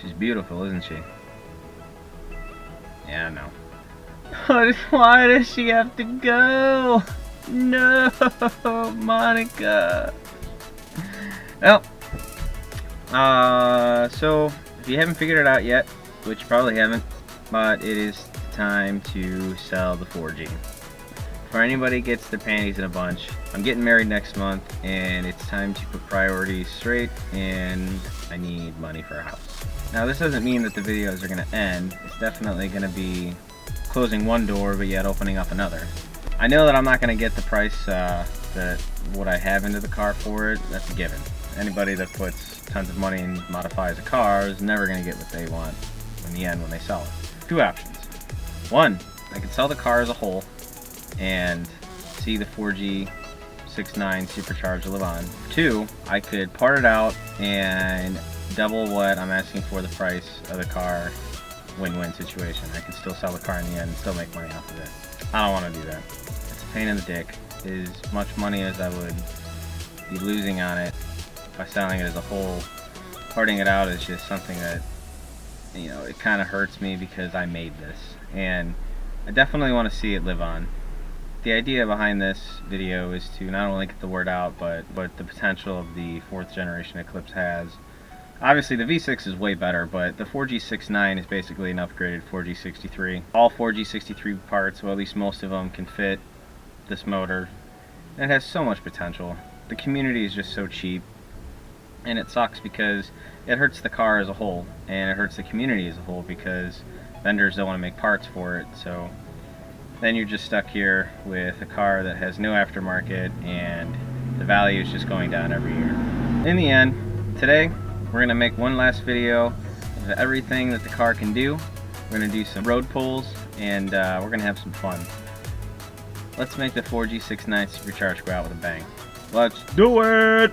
She's beautiful, isn't she? Yeah, I know. But why does she have to go? No, Monica. Well, so if you haven't figured it out yet, which you probably haven't, but it is time to sell the 4G. Before anybody gets their panties in a bunch, I'm getting married next month, and it's time to put priorities straight, and I need money for a house. Now, this doesn't mean that the videos are going to end. It's definitely going to be closing one door, but yet opening up another. I know that I'm not going to get the price that what I have into the car for it. That's a given. Anybody that puts tons of money and modifies a car is never going to get what they want in the end when they sell it. Two options. One, I could sell the car as a whole and see the 4G 6.9 Supercharged live on. Two, I could part it out and double what I'm asking for the price of the car. Win-win situation. I could still sell the car in the end and still make money off of it. I don't want to do that. It's a pain in the dick. As much money as I would be losing on it by selling it as a whole, parting it out is just something that, you know, it kind of hurts me because I made this, and I definitely want to see it live on. The idea behind this video is to not only get the word out, but the potential of the 4th generation Eclipse has. Obviously the V6 is way better, but the 4G 6.9 is basically an upgraded 4G 63. All 4G 63 parts, well, at least most of them, can fit this motor. And it has so much potential. The community is just so cheap, and it sucks because it hurts the car as a whole, and it hurts the community as a whole because vendors don't want to make parts for it. So then you're just stuck here with a car that has no aftermarket, and the value is just going down every year. In the end, today we're going to make one last video of everything that the car can do. We're going to do some road pulls, and we're going to have some fun. Let's make the 4G 6.9 Supercharged go out with a bang. Let's do it!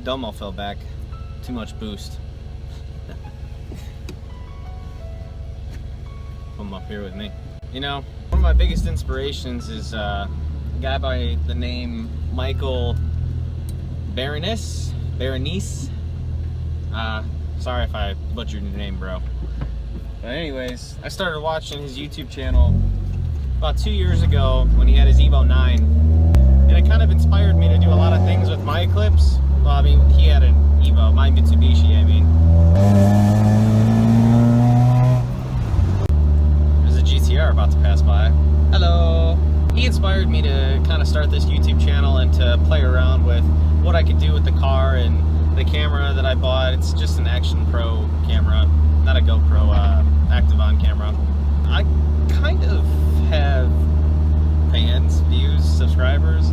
Domo fell back. Too much boost. Put him up here with me. You know, one of my biggest inspirations is a guy by the name Michael Berenis. Sorry if I butchered your name, bro. But anyways, I started watching his YouTube channel about 2 years ago when he had his Evo 9. And it kind of inspired me to do a lot of things with my Eclipse. Well, I mean, he had an Evo, my Mitsubishi, I mean. There's a GTR about to pass by. Hello! He inspired me to kind of start this YouTube channel and to play around with what I could do with the car and the camera that I bought. It's just an Action Pro camera, not a GoPro, Active-On camera. I kind of have fans, views, subscribers.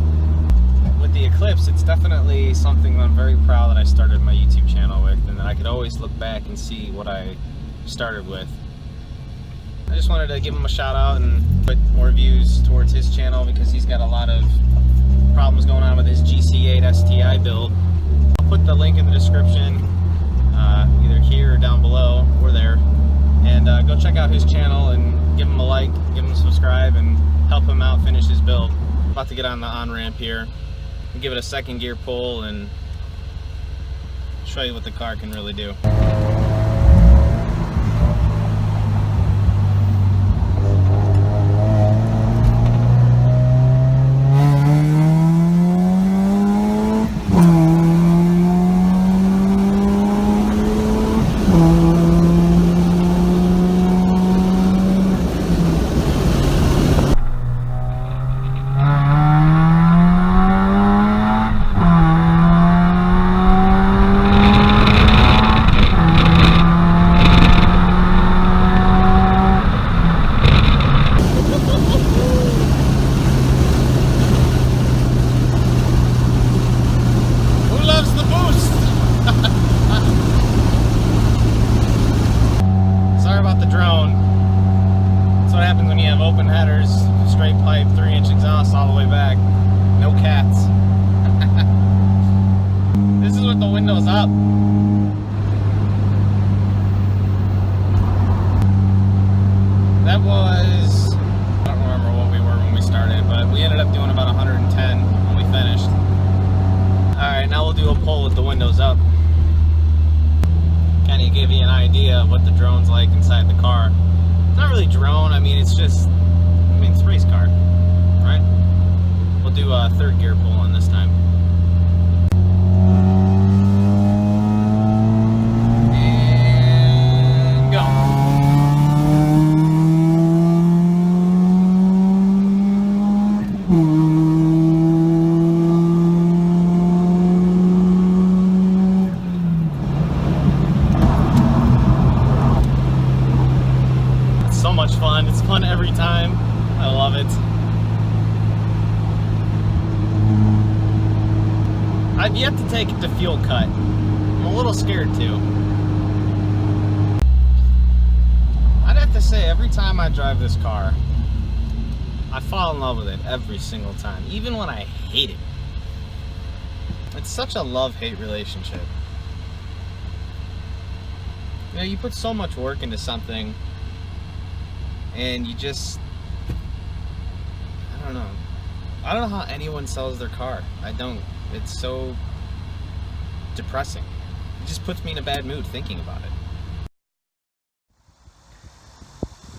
With the Eclipse, it's definitely something that I'm very proud that I started my YouTube channel with, and that I could always look back and see what I started with. I just wanted to give him a shout out and put more views towards his channel because he's got a lot of problems going on with his GC8 STI build. I'll put the link in the description, either here or down below, or there, and go check out his channel and give him a like, give him a subscribe, and help him out finish his build. I'm about to get on the on-ramp here. Give it a second gear pull and show you what the car can really do. 3-inch exhaust all the way back. No cats. This is with the windows up. That was, I don't remember what we were when we started, but we ended up doing about 110 when we finished. Alright, now we'll do a pull with the windows up. Kind of give you an idea of what the drone's like inside the car. It's not really drone, I mean it's just, it's race car, right? We'll do a third gear pull on this time. And go. It's so much fun. It's fun every time. I love it. I've yet to take it to fuel cut. I'm a little scared too. I'd have to say every time I drive this car, I fall in love with it every single time, even when I hate it. It's such a love-hate relationship. You know, you put so much work into something and you just, I don't know. I don't know how anyone sells their car. I don't. It's so depressing. It just puts me in a bad mood thinking about it.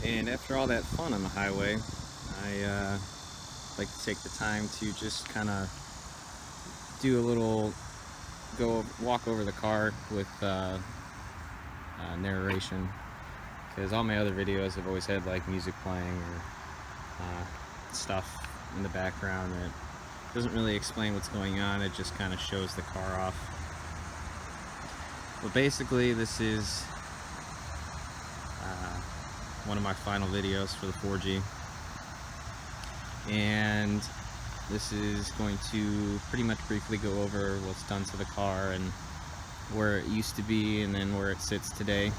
And after all that fun on the highway, I like to take the time to just kind of do a little walk over the car with narration, because all my other videos have always had like music playing or stuff in the background that doesn't really explain what's going on. It just kind of shows the car off. But basically this is one of my final videos for the 4G, and this is going to pretty much briefly go over what's done to the car and where it used to be and then where it sits today.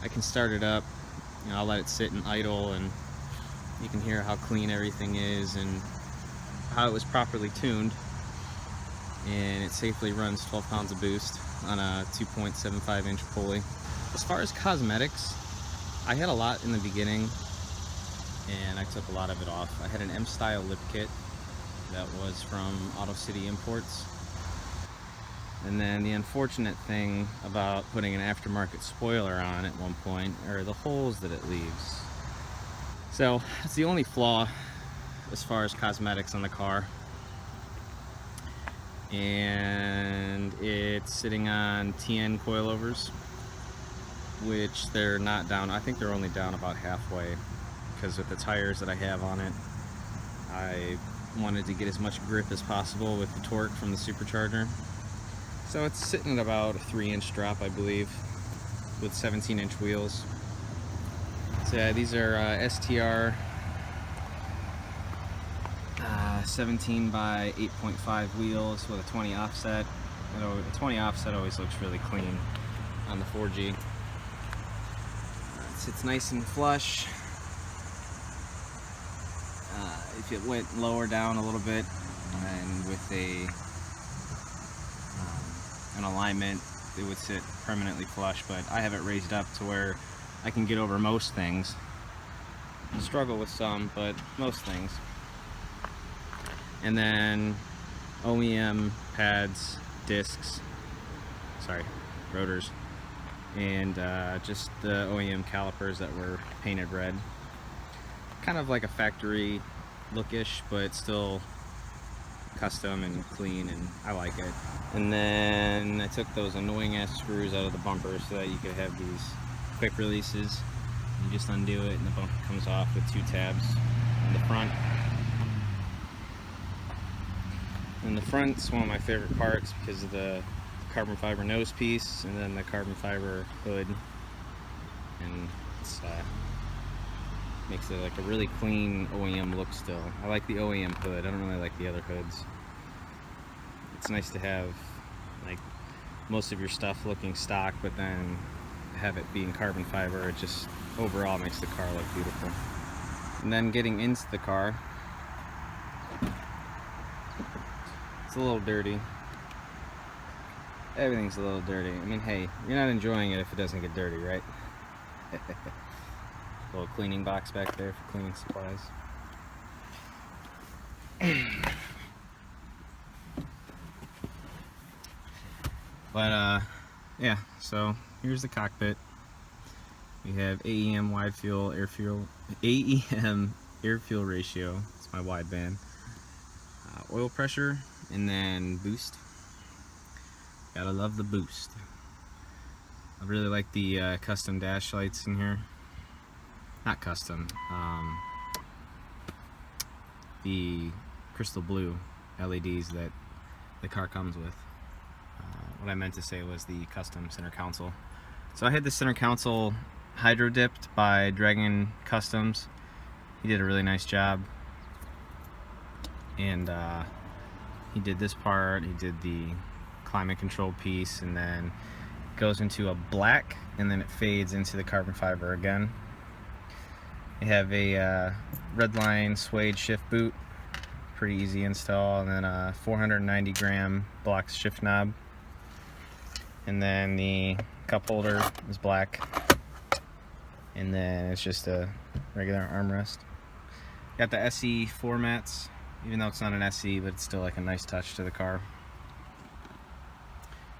I can start it up, you know, I'll let it sit and idle, and you can hear how clean everything is and how it was properly tuned, and it safely runs 12 pounds of boost on a 2.75 inch pulley. As far as cosmetics, I had a lot in the beginning and I took a lot of it off. I had an M-style lip kit that was from Auto City Imports, and then the unfortunate thing about putting an aftermarket spoiler on at one point are the holes that it leaves. So it's the only flaw as far as cosmetics on the car, and it's sitting on TN coilovers, which they're not down. I think they're only down about halfway, because with the tires that I have on it, I wanted to get as much grip as possible with the torque from the Supercharger. So it's sitting at about a 3-inch drop, I believe, with 17-inch wheels. So yeah, these are STR 17 by 8.5 wheels with a 20 offset. You know, a 20 offset always looks really clean on the 4G. It sits nice and flush. If it went lower down a little bit and with an alignment, it would sit permanently flush, but I have it raised up to where I can get over most things. I struggle with some, but most things. And then OEM pads, discs, rotors, and just the OEM calipers that were painted red. Kind of like a factory lookish, but still custom and clean, and I like it. And then I took those annoying ass screws out of the bumper so that you could have these quick releases. You just undo it and the bumper comes off with 2 tabs in the front. And the front's one of my favorite parts because of the carbon fiber nose piece and then the carbon fiber hood, and it's makes it like a really clean OEM look still. I like the OEM hood, I don't really like the other hoods. It's nice to have like most of your stuff looking stock, but then have it being carbon fiber. It just overall makes the car look beautiful. And then getting into the car, a little dirty. Everything's a little dirty. I mean, hey, you're not enjoying it if it doesn't get dirty, right? Little cleaning box back there for cleaning supplies. But yeah, so here's the cockpit. We have AEM wide fuel, air fuel, AEM air fuel ratio. It's my wideband. Oil pressure, and then boost. Gotta love the boost. I really like the custom dash lights in here. Not custom. The crystal blue LEDs that the car comes with. What I meant to say was the custom center console. So I had the center console hydro dipped by Dragon Customs. He did a really nice job, and he did this part. He did the climate control piece, and then it goes into a black, and then it fades into the carbon fiber again. They have a Redline suede shift boot, pretty easy install, and then a 490 gram block shift knob. And then the cup holder is black, and then it's just a regular armrest. Got the SE floor mats, even though it's not an SE, but it's still like a nice touch to the car.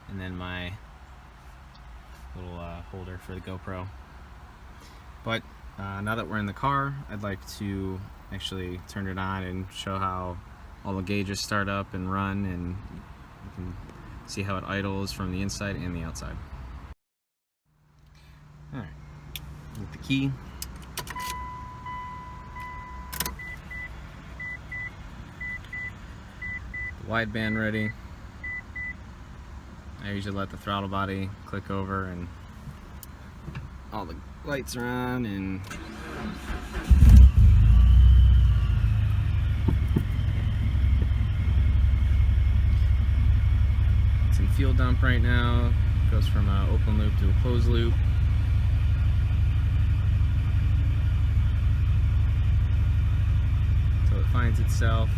And then my little holder for the GoPro. But now that we're in the car, I'd like to actually turn it on and show how all the gauges start up and run, and you can see how it idles from the inside and the outside. Alright, with the key. The wideband ready. I usually let the throttle body click over and all the lights are on, and it's in fuel dump right now. It goes from an open loop to a closed loop. So it finds itself.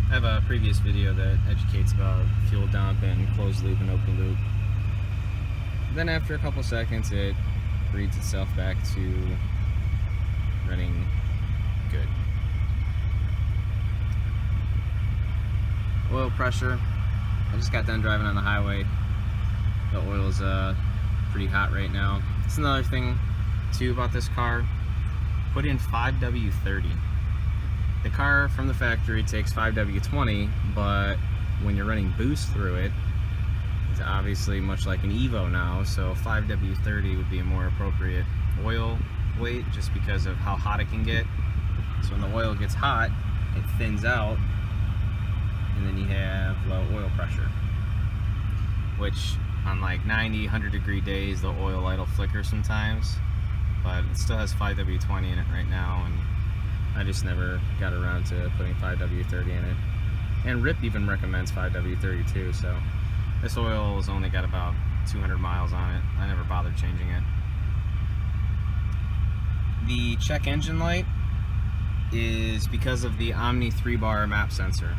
I have a previous video that educates about fuel dump and closed loop and open loop. Then after a couple seconds, it reads itself back to running good. Oil pressure. I just got done driving on the highway. The oil is pretty hot right now. That's another thing too about this car. Put in 5W30. The car from the factory takes 5W20, but when you're running boost through it, it's obviously much like an Evo now, so 5W30 would be a more appropriate oil weight just because of how hot it can get. So when the oil gets hot, it thins out, and then you have low oil pressure, which on like 90, 100 degree days, the oil light will flicker sometimes, but it still has 5W20 in it right now, and I just never got around to putting 5W30 in it. And RIP even recommends 5W30 too, so this oil has only got about 200 miles on it. I never bothered changing it. The check engine light is because of the Omni 3-bar map sensor.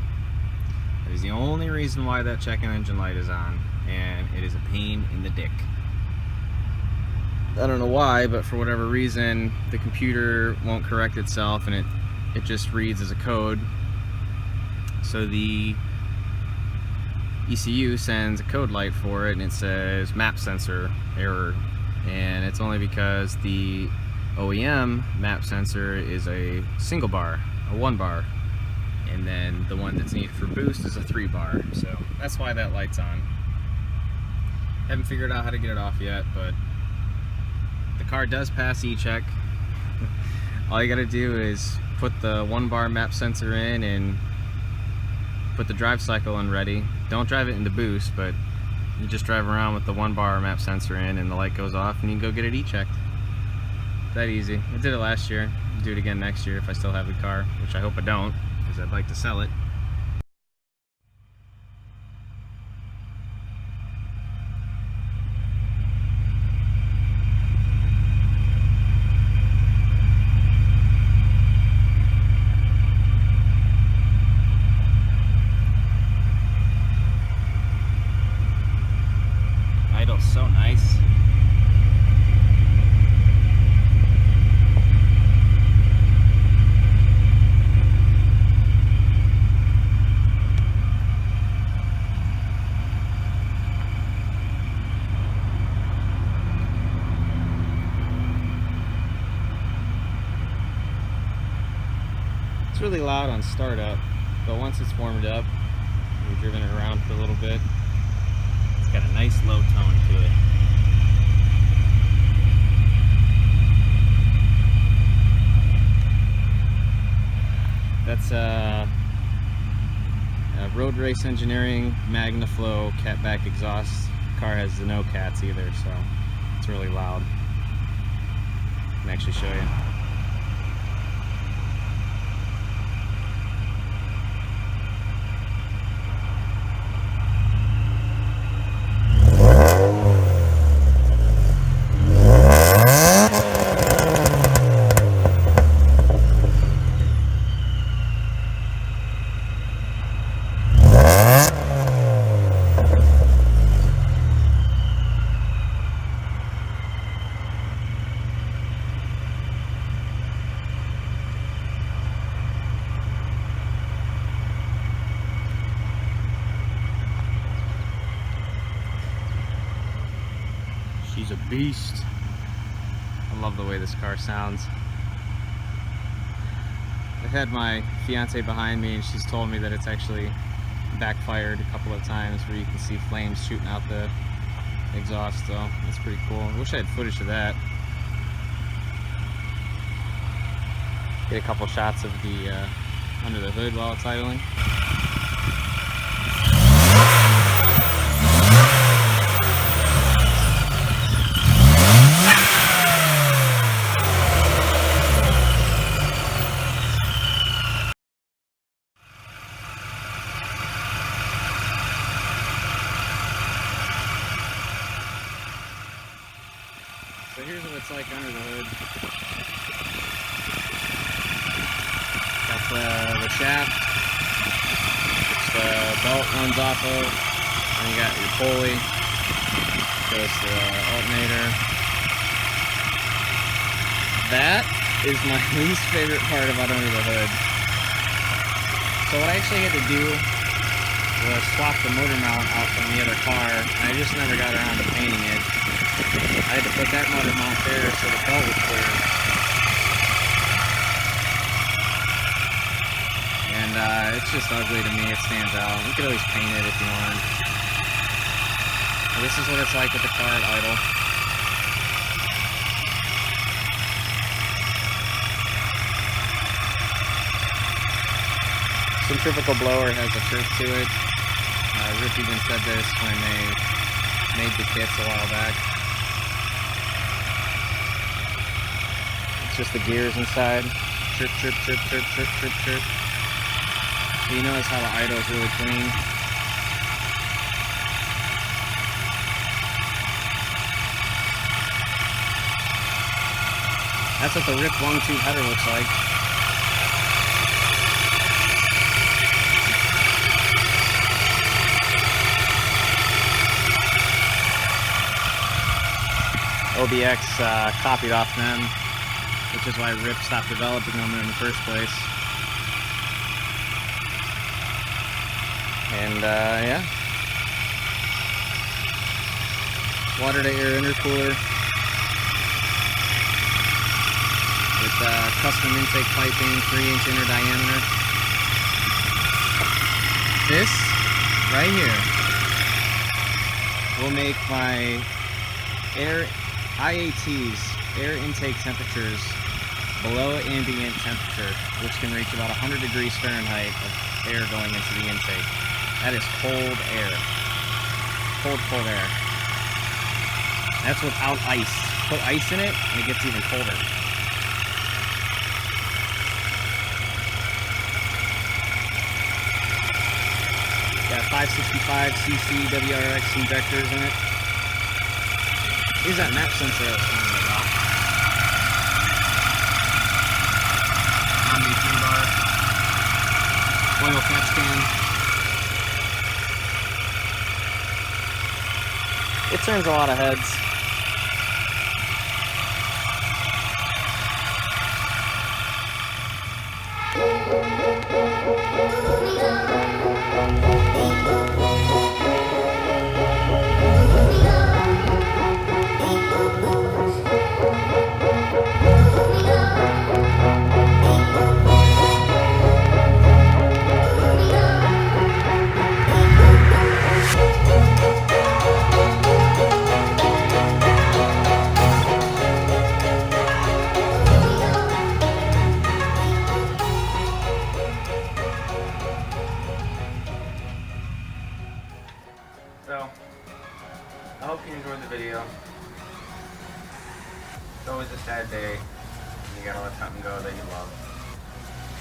That is the only reason why that check engine light is on, and it is a pain in the dick. I don't know why, but for whatever reason, the computer won't correct itself, and it just reads as a code. So the ECU sends a code light for it, and it says map sensor error, and it's only because the OEM map sensor is a single bar, a 1 bar, and then the one that's needed for boost is a 3 bar. So that's why that light's on. Haven't figured out how to get it off yet, but the car does pass E-check. All you gotta do is put the 1 bar map sensor in and put the drive cycle in ready. Don't drive it into boost, but you just drive around with the 1 bar map sensor in, and the light goes off, and you can go get it E-checked. That easy. I did it last year. I'll do it again next year if I still have the car, which I hope I don't, because I'd like to sell it. It's really loud on startup, but once it's warmed up, we've driven it around for a little bit, it's got a nice low tone to it. That's Road Race Engineering MagnaFlow catback exhaust. The car has no cats either, so it's really loud. I can actually show you. She's a beast. I love the way this car sounds. I've had my fiance behind me and she's told me that it's actually backfired a couple of times where you can see flames shooting out the exhaust, so that's pretty cool. I wish I had footage of that. Get a couple shots of the under the hood while it's idling. So here's what it's like under the hood. Got the shaft, which the belt runs off of. Then you got your pulley, goes to the alternator. That is my least favorite part about under the hood. So what I actually had to do was swap the motor mount out from the other car, and I just never got around to painting it. I had to put that motor mount there so the belt was clear. And it's just ugly to me, it stands out. You could always paint it if you want. This is what it's like with the car at idle. Centrifugal blower has a trick to it. Rip even said this when they made the kits a while back. It's just the gears inside. Chirp, chirp, chirp, chirp, chirp, chirp, chirp. You notice how the idle is really clean. That's what the rip long tube header looks like. OBX copied off them, which is why RIP stopped developing them in the first place. And yeah, water to air intercooler with custom intake piping, 3-inch inner diameter. This right here will make my air IATs, air intake temperatures, below ambient temperature, which can reach about 100 degrees Fahrenheit of air going into the intake. That is cold air. Cold, cold air. That's without ice. Put ice in it, and it gets even colder. Got 565cc WRX injectors in it. Here's that map sensor I was telling you about. Omni 3-bar. Oil catch can. It turns a lot of heads.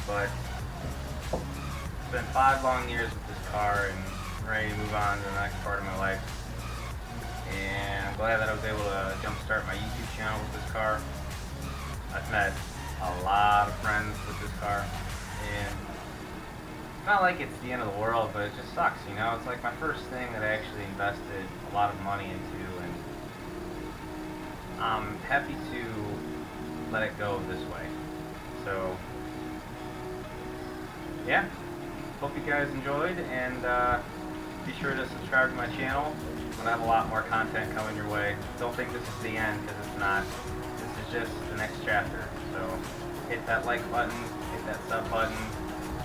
but it's been 5 long years with this car, and I'm ready to move on to the next part of my life. And I'm glad that I was able to jumpstart my YouTube channel with this car. I've met a lot of friends with this car, and it's not like it's the end of the world, but it just sucks, you know? It's like my first thing that I actually invested a lot of money into, and I'm happy to let it go this way. So, yeah, hope you guys enjoyed, and be sure to subscribe to my channel. I'm going to have a lot more content coming your way. Don't think this is the end, because it's not. This is just the next chapter. So hit that like button, hit that sub button,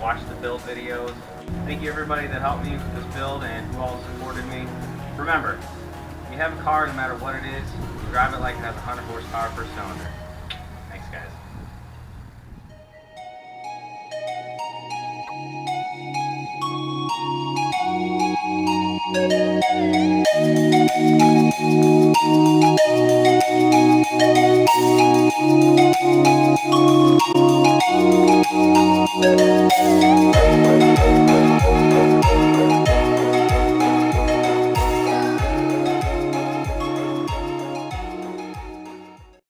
watch the build videos. Thank you everybody that helped me with this build and who all supported me. Remember, if you have a car, no matter what it is, drive it like it has 100 horsepower per cylinder.